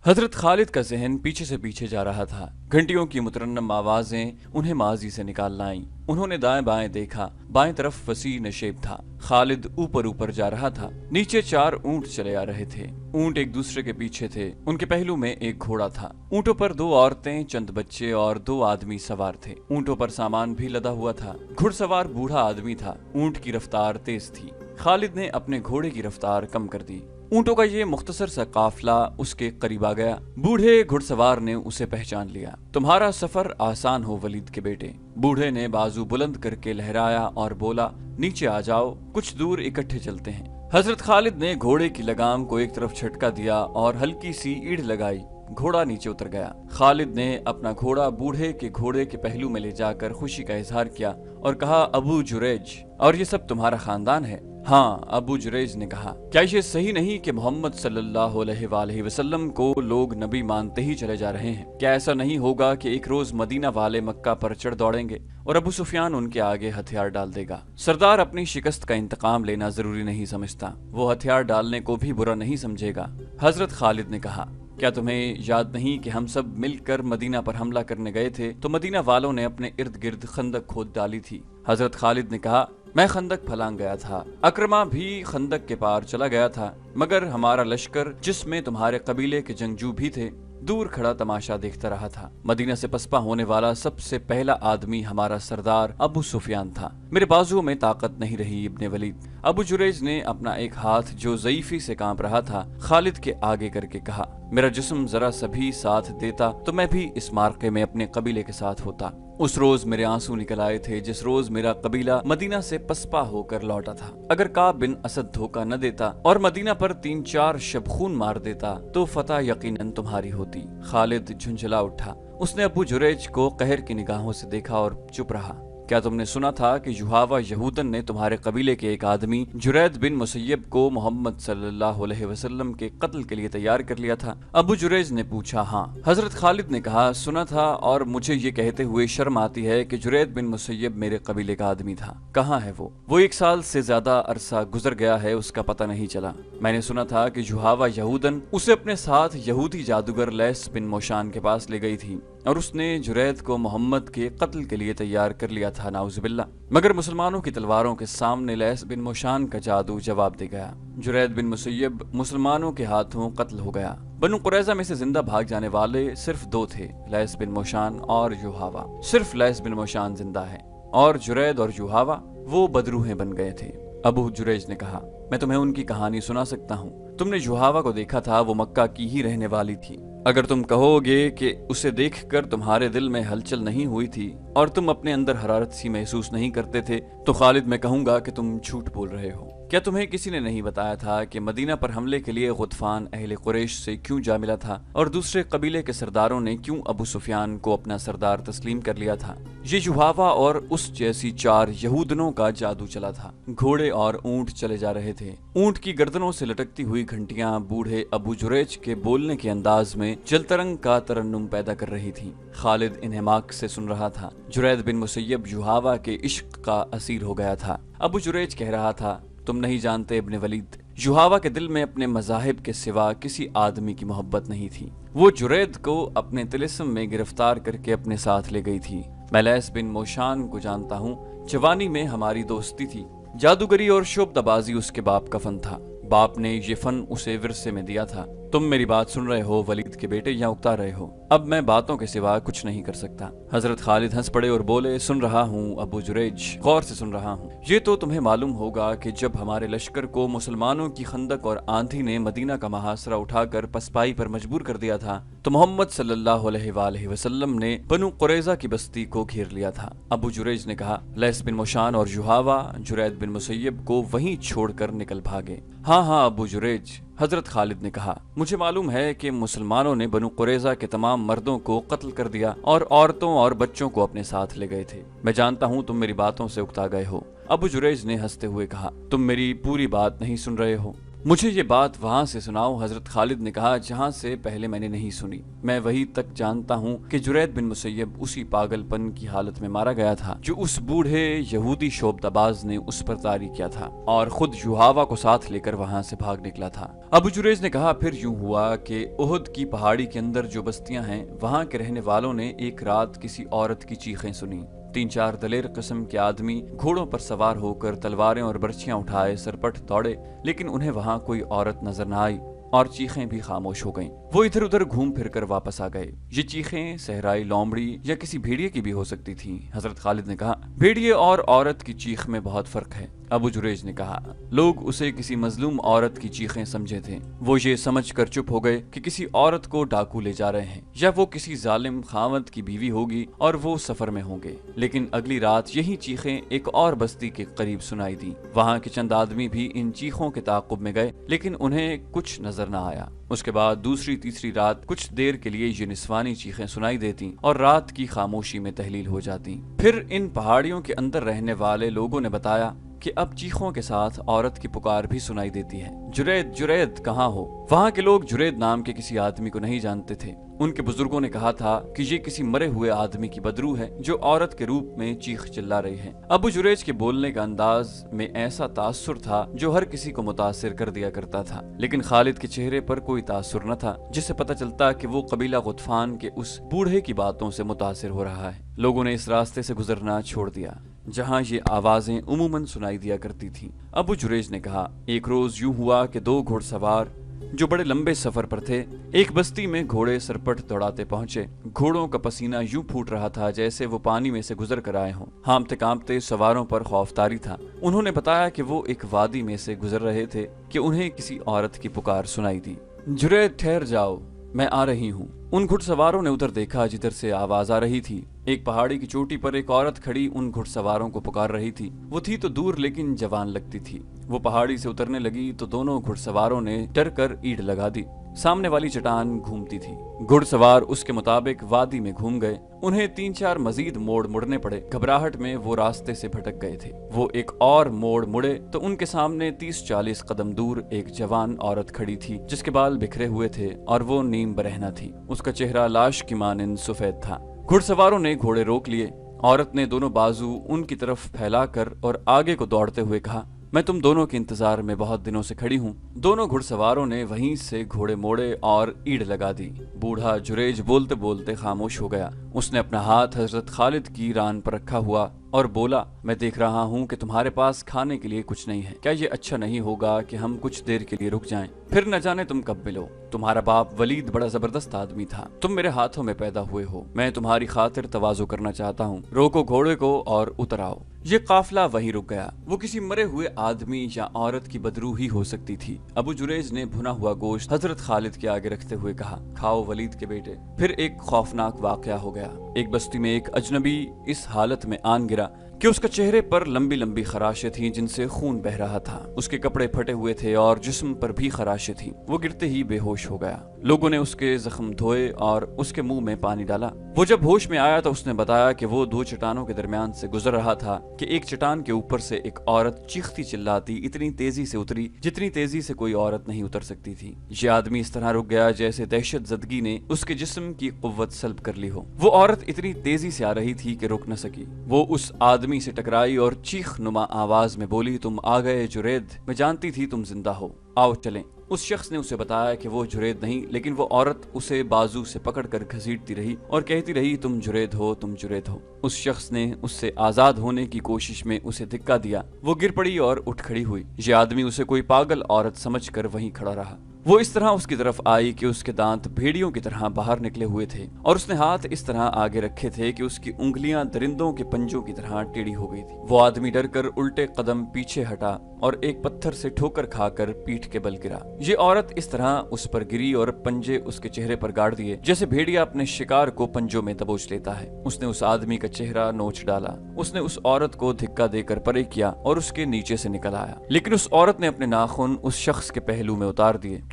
حضرت خالد کا ذہن پیچھے سے پیچھے جا رہا تھا۔ گھنٹیوں کی مترنم آوازیں انہیں ماضی سے نکال لائیں۔ انہوں نے دائیں بائیں دیکھا، بائیں طرف وسیع نشیب تھا۔ خالد اوپر اوپر جا رہا تھا۔ نیچے 4 اونٹ چلے آ رہے تھے۔ اونٹ ایک دوسرے کے پیچھے تھے۔ ان کے پہلو میں ایک گھوڑا تھا۔ اونٹوں پر 2 عورتیں، چند بچے اور 2 آدمی سوار تھے۔ اونٹوں پر سامان بھی لدا ہوا تھا۔ گھڑ سوار بوڑھا آدمی تھا۔ اونٹ کی رفتار تیز تھی۔ خالد نے اپنے گھوڑے کی رفتار کم کر دی۔ اونٹوں کا یہ مختصر سا قافلہ اس کے قریب آ گیا۔ بوڑھے گھڑ سوار نے اسے پہچان لیا۔ تمہارا سفر آسان ہو ولید کے بیٹے۔ بوڑھے نے بازو بلند کر کے لہرایا اور بولا، نیچے آ جاؤ، کچھ دور اکٹھے چلتے ہیں۔ حضرت خالد نے گھوڑے کی لگام کو ایک طرف جھٹکا دیا اور ہلکی سی ایڑھ لگائی۔ گھوڑا نیچے اتر گیا۔ خالد نے اپنا گھوڑا بوڑھے کے گھوڑے کے پہلو میں لے جا کر خوشی کا اظہار کیا اور کہا، ابو جریج، اور یہ سب تمہارا خاندان ہے؟ ہاں، ابو جریج نے کہا، کیا یہ صحیح نہیں کہ محمد صلی اللہ علیہ وآلہ وسلم کو لوگ نبی مانتے ہی چلے جا رہے ہیں؟ کیا ایسا نہیں ہوگا کہ ایک روز مدینہ والے مکہ پر چڑھ دوڑیں گے اور ابو سفیان ان کے آگے ہتھیار ڈال دے گا؟ سردار اپنی شکست کا انتقام لینا ضروری نہیں سمجھتا، وہ ہتھیار ڈالنے کو بھی برا نہیں سمجھے گا۔ حضرت خالد نے کہا، کیا تمہیں یاد نہیں کہ ہم سب مل کر مدینہ پر حملہ کرنے گئے تھے تو مدینہ والوں نے اپنے ارد گرد خندق کھود ڈالی تھی؟ حضرت خالد نے کہا، میں خندق پھلانگ گیا تھا، اکرمہ بھی خندق کے پار چلا گیا تھا، مگر ہمارا لشکر، جس میں تمہارے قبیلے کے جنگجو بھی تھے، دور کھڑا تماشا دیکھتا رہا تھا۔ مدینہ سے پسپا ہونے والا سب سے پہلا آدمی ہمارا سردار ابو سفیان تھا۔ میرے بازو میں طاقت نہیں رہی ابن ولید۔ ابو جریج نے اپنا ایک ہاتھ جو ضعیفی سے کانپ رہا تھا خالد کے آگے کر کے کہا، میرا جسم ذرا سا بھی ساتھ دیتا تو میں بھی اس مارکے میں اپنے قبیلے کے ساتھ ہوتا۔ اس روز میرے آنسو نکل آئے تھے جس روز میرا قبیلہ مدینہ سے پسپا ہو کر لوٹا تھا۔ اگر کعب بن اسد دھوکہ نہ دیتا اور مدینہ پر 3-4 شب خون مار دیتا تو فتح یقیناً تمہاری ہوتی۔ خالد جھنجھلا اٹھا۔ اس نے ابو جریج کو قہر کی نگاہوں سے دیکھا اور چپ رہا۔ کیا تم نے سنا تھا کہ یحاوہ یہودن نے تمہارے قبیلے کے ایک آدمی جرید بن مسیب کو محمد صلی اللہ علیہ وسلم کے قتل کے لیے تیار کر لیا تھا؟ ابو جریج نے پوچھا، ہاں۔ حضرت خالد نے کہا، سنا تھا، اور مجھے یہ کہتے ہوئے شرم آتی ہے کہ جرید بن مسیب میرے قبیلے کا آدمی تھا۔ کہاں ہے وہ 1 سال سے زیادہ عرصہ گزر گیا ہے، اس کا پتہ نہیں چلا۔ میں نے سنا تھا کہ یحاوہ یہودن اسے اپنے ساتھ یہودی جادوگر لیس بن موشان کے پاس لے گئی تھی اور اس نے جرید کو محمد کے قتل کے لیے تیار کر لیا تھا، نعوذ باللہ، مگر مسلمانوں کی تلواروں کے سامنے لیس بن موشان کا جادو جواب دے گیا۔ جرید بن مسیب مسلمانوں کے ہاتھوں قتل ہو گیا۔ بنو قریظہ میں سے زندہ بھاگ جانے والے صرف 2 تھے، لیس بن موشان اور یحاوہ۔ صرف لیس بن موشان زندہ ہے اور جرید اور یحاوہ وہ بدروہیں بن گئے تھے۔ ابو جریج نے کہا، میں تمہیں ان کی کہانی سنا سکتا ہوں۔ تم نے یحاوہ کو دیکھا تھا، وہ مکہ کی ہی رہنے والی تھی۔ اگر تم کہو گے کہ اسے دیکھ کر تمہارے دل میں ہلچل نہیں ہوئی تھی اور تم اپنے اندر حرارت سی محسوس نہیں کرتے تھے تو خالد میں کہوں گا کہ تم جھوٹ بول رہے ہو۔ کیا تمہیں کسی نے نہیں بتایا تھا کہ مدینہ پر حملے کے لیے غطفان اہل قریش سے کیوں جا ملا تھا اور دوسرے قبیلے کے سرداروں نے کیوں ابو سفیان کو اپنا سردار تسلیم کر لیا تھا؟ یہ یحاوہ اور اس جیسی 4 یہودنوں کا جادو چلا تھا۔ گھوڑے اور اونٹ چلے جا رہے تھے۔ اونٹ کی گردنوں سے لٹکتی ہوئی گھنٹیاں بوڑھے ابو جریج کے بولنے کے انداز میں جلترنگ کا ترنم پیدا کر رہی تھی۔ خالد انہماک سے سن رہا تھا۔ جرید بن مسیب یحاوہ کے عشق کا اسیر ہو گیا تھا۔ ابو جریج کہہ رہا تھا، تم نہیں جانتے ابن ولید، یحاوہ کے دل میں اپنے مذاہب کے سوا کسی آدمی کی محبت نہیں تھی۔ وہ جرید کو اپنے طلسم میں گرفتار کر کے اپنے ساتھ لے گئی تھی۔ میں لیس بن موشان کو جانتا ہوں، جوانی میں ہماری دوستی تھی۔ جادوگری اور شعبدہ بازی اس کے باپ کا فن تھا۔ باپ نے یہ فن اسے ورثے میں دیا تھا۔ تم میری بات سن رہے ہو ولید کے بیٹے یا اکتا رہے ہو؟ اب میں باتوں کے سوا کچھ نہیں کر سکتا۔ حضرت خالد ہنس پڑے اور بولے، سن رہا ہوں ابو جریج، غور سے سن رہا ہوں۔ یہ تو تمہیں معلوم ہوگا کہ جب ہمارے لشکر کو مسلمانوں کی خندق اور آندھی نے مدینہ کا محاصرہ اٹھا کر پسپائی پر مجبور کر دیا تھا تو محمد صلی اللہ علیہ وآلہ وسلم نے بنو قریظہ کی بستی کو گھیر لیا تھا۔ ابو جریج نے کہا، لیس بن موشان اور یحاوہ جرید بن مسیب کو وہیں چھوڑ کر نکل بھاگے۔ ہاں ہاں ابو جریج، حضرت خالد نے کہا، مجھے معلوم ہے کہ مسلمانوں نے بنو قریظہ کے تمام مردوں کو قتل کر دیا اور عورتوں اور بچوں کو اپنے ساتھ لے گئے تھے۔ میں جانتا ہوں تم میری باتوں سے اکتا گئے ہو۔ ابو جریج نے ہنستے ہوئے کہا، تم میری پوری بات نہیں سن رہے ہو۔ مجھے یہ بات وہاں سے سناؤ۔ حضرت خالد نے کہا جہاں سے پہلے میں نے نہیں سنی۔ میں وہی تک جانتا ہوں کہ جرید بن مسیب اسی پاگل پن کی حالت میں مارا گیا تھا جو اس بوڑھے یہودی شعبدہ باز نے اس پر طاری کیا تھا، اور خود یوحاوا کو ساتھ لے کر وہاں سے بھاگ نکلا تھا۔ ابو جریج نے کہا پھر یوں ہوا کہ احد کی پہاڑی کے اندر جو بستیاں ہیں وہاں کے رہنے والوں نے ایک رات کسی عورت کی چیخیں سنی۔ 3-4 دلیر قسم کے آدمی گھوڑوں پر سوار ہو کر تلواریں اور برچیاں اٹھائے سرپٹ دوڑے، لیکن انہیں وہاں کوئی عورت نظر نہ آئی اور چیخیں بھی خاموش ہو گئیں۔ وہ ادھر ادھر گھوم پھر کر واپس آ گئے۔ یہ چیخیں صحرائی لومڑی یا کسی بھیڑیے کی بھی ہو سکتی تھیں۔ حضرت خالد نے کہا بھیڑیے اور عورت کی چیخ میں بہت فرق ہے۔ ابو جریج نے کہا لوگ اسے کسی مظلوم عورت کی چیخیں سمجھے تھے۔ وہ یہ سمجھ کر چپ ہو گئے کہ کسی عورت کو ڈاکو لے جا رہے ہیں، یا وہ کسی ظالم خاوند کی بیوی ہوگی اور وہ سفر میں ہوں گے۔ لیکن اگلی رات یہی چیخیں ایک اور بستی کے قریب سنائی دیں۔ وہاں کے چند آدمی بھی ان چیخوں کے تعاقب میں گئے، لیکن انہیں کچھ نظر نہ آیا۔ اس کے بعد دوسری تیسری رات کچھ دیر کے لیے یہ نسوانی چیخیں سنائی دیتی اور رات کی خاموشی میں تحلیل ہو جاتی۔ پھر ان پہاڑیوں کے اندر رہنے والے لوگوں نے بتایا کہ اب چیخوں کے ساتھ عورت کی پکار بھی سنائی دیتی ہے، جرید جرید کہاں ہو؟ وہاں کے لوگ جرید نام کے کسی آدمی کو نہیں جانتے تھے۔ ان کے بزرگوں نے کہا تھا کہ یہ کسی مرے ہوئے آدمی کی بدروح ہے جو عورت کے روپ میں چیخ چلا رہی ہے۔ ابو جریج کے بولنے کا انداز میں ایسا تاثر تھا جو ہر کسی کو متاثر کر دیا کرتا تھا، لیکن خالد کے چہرے پر کوئی تاثر نہ تھا جس سے پتہ چلتا کہ وہ قبیلہ غطفان کے اس بوڑھے کی باتوں سے متاثر ہو رہا ہے۔ لوگوں نے اس راستے سے گزرنا چھوڑ دیا جہاں یہ آوازیں عموماً سنائی دیا کرتی تھیں۔ ابو جریج نے کہا ایک روز یوں ہوا کہ 2 گھڑ سوار جو بڑے لمبے سفر پر تھے ایک بستی میں گھوڑے سرپٹ دوڑاتے پہنچے۔ گھوڑوں کا پسینہ یوں پھوٹ رہا تھا جیسے وہ پانی میں سے گزر کر آئے ہوں۔ ہانپتے کانپتے سواروں پر خوف طاری تھا۔ انہوں نے بتایا کہ وہ ایک وادی میں سے گزر رہے تھے کہ انہیں کسی عورت کی پکار سنائی دی، جرید ٹھہر جاؤ، میں آ رہی ہوں۔ ان گھڑ سواروں نے ادھر دیکھا جدھر سے آواز آ رہی تھی۔ ایک پہاڑی کی چوٹی پر ایک عورت کھڑی ان گھڑ سواروں کو پکار رہی تھی۔ وہ تھی تو دور لیکن جوان لگتی تھی۔ وہ پہاڑی سے اترنے لگی تو دونوں گھڑ سواروں نے ڈر کر اینٹ لگا دی۔ سامنے والی چٹان گھومتی تھی۔ گھڑ سوار اس کے مطابق وادی میں گھوم گئے۔ انہیں 3-4 مزید موڑ مڑنے پڑے۔ گھبراہٹ میں وہ راستے سے بھٹک گئے تھے۔ وہ ایک اور موڑ مڑے تو ان کے سامنے 30-40 قدم دور ایک جوان عورت کھڑی تھی جس کے بال بکھرے ہوئے تھے اور وہ نیم برہنہ تھی۔ اس کا چہرہ لاش کی مانند سفید تھا۔ گھڑ سواروں نے گھوڑے روک لیے۔ عورت نے دونوں بازو ان کی طرف پھیلا کر اور آگے کو دوڑتے ہوئے کہا میں تم دونوں کے انتظار میں بہت دنوں سے کھڑی ہوں۔ دونوں گھڑ سواروں نے وہیں سے گھوڑے موڑے اور ایڑ لگا دی۔ بوڑھا جریج بولتے بولتے خاموش ہو گیا۔ اس نے اپنا ہاتھ حضرت خالد کی ران پر رکھا ہوا اور بولا میں دیکھ رہا ہوں کہ تمہارے پاس کھانے کے لیے کچھ نہیں ہے۔ کیا یہ اچھا نہیں ہوگا کہ ہم کچھ دیر کے لیے رک جائیں؟ پھر نہ جانے تم کب ملو۔ تمہارا باپ ولید بڑا زبردست آدمی تھا۔ تم میرے ہاتھوں میں پیدا ہوئے ہو۔ میں تمہاری خاطر تواضع کرنا چاہتا ہوں۔ روکو گھوڑے کو اور اتر آؤ۔ یہ قافلہ وہیں رک گیا۔ وہ کسی مرے ہوئے آدمی یا عورت کی بدروح ہی ہو سکتی تھی۔ ابو جریج نے بھنا ہوا گوشت حضرت خالد کے آگے رکھتے ہوئے کہا کھاؤ ولید کے بیٹے۔ پھر ایک خوفناک واقعہ ہو گیا۔ ایک بستی میں ایک اجنبی اس حالت میں آن گرا کہ اس کا چہرے پر لمبی لمبی خراشیں تھیں جن سے خون بہ رہا تھا۔ اس کے کپڑے پھٹے ہوئے تھے اور جسم پر بھی خراشیں تھیں۔ وہ گرتے ہی بے ہوش ہو گیا۔ لوگوں نے اس کے زخم دھوئے اور اس کے منہ میں پانی ڈالا۔ وہ جب ہوش میں آیا تو اس نے بتایا کہ وہ 2 چٹانوں کے درمیان سے گزر رہا تھا کہ ایک چٹان کے اوپر سے ایک عورت چیختی چلاتی اتنی تیزی سے اتری جتنی تیزی سے کوئی عورت نہیں اتر سکتی تھی۔ یہ آدمی اس طرح رک گیا جیسے دہشت زدگی نے اس کے جسم کی قوت سلب کر لی ہو۔ وہ عورت اتنی تیزی سے آ رہی تھی کہ رک نہ سکی۔ وہ اس آدمی سے ٹکرائی اور چیخ نما آواز میں بولی تم آ گئے جرید، میں جانتی تھی تم زندہ ہو، آؤ چلیں۔ اس شخص نے اسے بتایا کہ وہ جرید نہیں، لیکن وہ عورت اسے بازو سے پکڑ کر گھسیٹتی رہی اور کہتی رہی تم جرید ہو، تم جرید ہو۔ اس شخص نے اس سے آزاد ہونے کی کوشش میں اسے دھکا دیا۔ وہ گر پڑی اور اٹھ کھڑی ہوئی۔ یہ آدمی اسے کوئی پاگل عورت سمجھ کر وہیں کھڑا رہا۔ وہ اس طرح اس کی طرف آئی کہ اس کے دانت بھیڑیوں کی طرح باہر نکلے ہوئے تھے اور اس نے ہاتھ اس طرح آگے رکھے تھے کہ اس کی انگلیاں درندوں کے پنجوں کی طرح ٹیڑھی ہو گئی تھی۔ وہ آدمی ڈر کر الٹے قدم پیچھے ہٹا اور ایک پتھر سے ٹھوکر کھا کر پیٹھ کے بل گرا۔ یہ عورت اس طرح اس پر گری اور پنجے اس کے چہرے پر گاڑ دیے جیسے بھیڑیا اپنے شکار کو پنجوں میں دبوچ لیتا ہے۔ اس نے اس آدمی کا چہرہ نوچ ڈالا۔ اس نے اس عورت کو دھکا دے کر پرے کیا اور اس کے نیچے سے نکل آیا، لیکن اس عورت نے اپنے ناخن اس شخص کے پہلو میں اتار دیے۔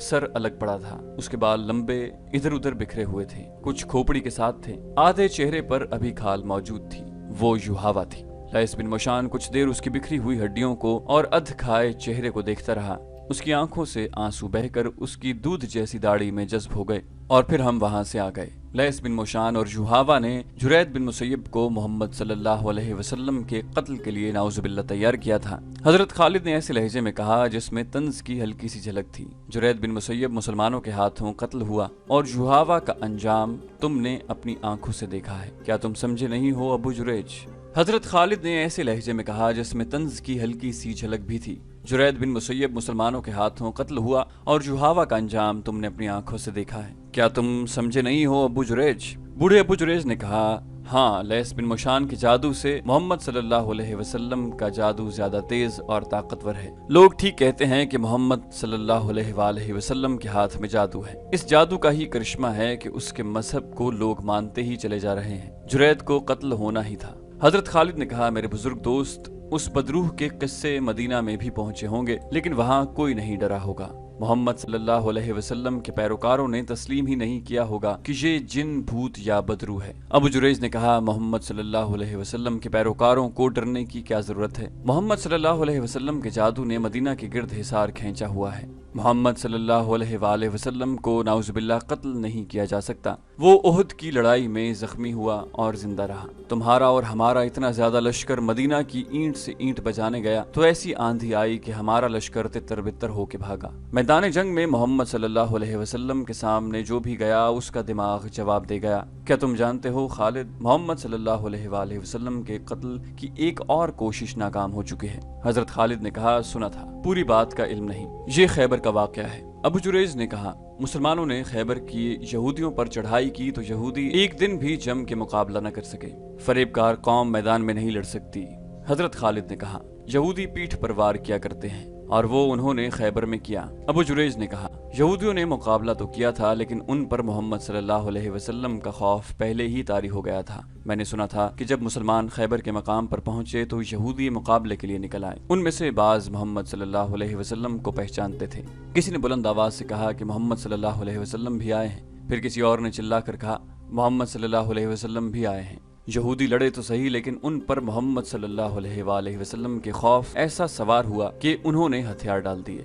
سر الگ پڑا تھا، اس کے بال لمبے ادھر ادھر بکھرے ہوئے تھے، کچھ کھوپڑی کے ساتھ تھے، آدھے چہرے پر ابھی کھال موجود تھی، وہ یوحاوا تھی۔ لیث بن مشان کچھ دیر اس کی بکھری ہوئی ہڈیوں کو اور ادھ کھائے چہرے کو دیکھتا رہا۔ اس کی آنکھوں سے آنسو بہہ کر اس کی دودھ جیسی داڑھی میں جذب ہو گئے، اور پھر ہم وہاں سے آ گئے۔ لیث بن مشان اور یوحاوا نے جرید بن مسیب کو محمد صلی اللہ علیہ وسلم کے قتل کے لیے نعوذ باللہ تیار کیا تھا۔ حضرت خالد نے ایسے لہجے میں کہا جس میں طنز کی ہلکی سی جھلک تھی، جرید بن مسیب مسلمانوں کے ہاتھوں قتل ہوا اور یوحاوا کا انجام تم نے اپنی آنکھوں سے دیکھا ہے، کیا تم سمجھے نہیں ہو ابو جریج؟ حضرت خالد نے ایسے لہجے میں کہا جس میں طنز کی ہلکی سی جھلک بھی تھی، جرید بن مسیب مسلمانوں کے ہاتھوں قتل ہوا اور یوحاوا کا انجام تم نے اپنی آنکھوں سے دیکھا ہے، کیا تم سمجھے نہیں ہو ابو جریج؟ بوڑھے ابو جریج نے کہا، ہاں، لیث بن مشان کے جادو سے محمد صلی اللہ علیہ وسلم کا جادو زیادہ تیز اور طاقتور ہے۔ لوگ ٹھیک کہتے ہیں کہ محمد صلی اللہ علیہ وآلہ وسلم کے ہاتھ میں جادو ہے، اس جادو کا ہی کرشمہ ہے کہ اس کے مذہب کو لوگ مانتے ہی چلے جا رہے ہیں، جرید کو قتل ہونا ہی تھا۔ حضرت خالد نے کہا، میرے بزرگ دوست، اس بدروح کے قصے مدینہ میں بھی پہنچے ہوں گے، لیکن وہاں کوئی نہیں ڈرا ہوگا۔ محمد صلی اللہ علیہ وسلم کے پیروکاروں نے تسلیم ہی نہیں کیا ہوگا کہ یہ جن، بھوت یا بدروح ہے۔ ابو جریج نے کہا، محمد صلی اللہ علیہ وسلم کے پیروکاروں کو ڈرنے کی کیا ضرورت ہے؟ محمد صلی اللہ علیہ وسلم کے جادو نے مدینہ کے گرد حصار کھینچا ہوا ہے، محمد صلی اللہ علیہ وآلہ وسلم کو نعوذ باللہ قتل نہیں کیا جا سکتا، وہ احد کی لڑائی میں زخمی ہوا اور زندہ رہا۔ تمہارا اور ہمارا اتنا زیادہ لشکر مدینہ کی اینٹ سے اینٹ بجانے گیا تو ایسی آندھی آئی کہ ہمارا لشکر تتر بتر ہو کے بھاگا۔ میدان جنگ میں محمد صلی اللہ علیہ وسلم کے سامنے جو بھی گیا اس کا دماغ جواب دے گیا۔ کیا تم جانتے ہو خالد، محمد صلی اللہ علیہ وآلہ وسلم کے قتل کی ایک اور کوشش ناکام ہو چکی ہے؟ حضرت خالد نے کہا، سنا تھا، پوری بات کا علم نہیں، یہ خیبر کا واقعہ ہے۔ ابو جریج نے کہا، مسلمانوں نے خیبر کی یہودیوں پر چڑھائی کی تو یہودی ایک دن بھی جم کے مقابلہ نہ کر سکے، فریب کار قوم میدان میں نہیں لڑ سکتی۔ حضرت خالد نے کہا، یہودی پیٹھ پر وار کیا کرتے ہیں اور وہ انہوں نے خیبر میں کیا۔ ابو جریج نے کہا، یہودیوں نے مقابلہ تو کیا تھا لیکن ان پر محمد صلی اللہ علیہ وسلم کا خوف پہلے ہی طاری ہو گیا تھا۔ میں نے سنا تھا کہ جب مسلمان خیبر کے مقام پر پہنچے تو یہودی مقابلے کے لیے نکل آئے، ان میں سے بعض محمد صلی اللہ علیہ وسلم کو پہچانتے تھے۔ کسی نے بلند آواز سے کہا کہ محمد صلی اللہ علیہ وسلم بھی آئے ہیں، پھر کسی اور نے چلا کر کہا، محمد صلی اللہ علیہ وسلم بھی آئے ہیں۔ یہودی لڑے تو صحیح لیکن ان پر محمد صلی اللہ علیہ وآلہ وسلم کے خوف ایسا سوار ہوا کہ انہوں نے ہتھیار ڈال دیے۔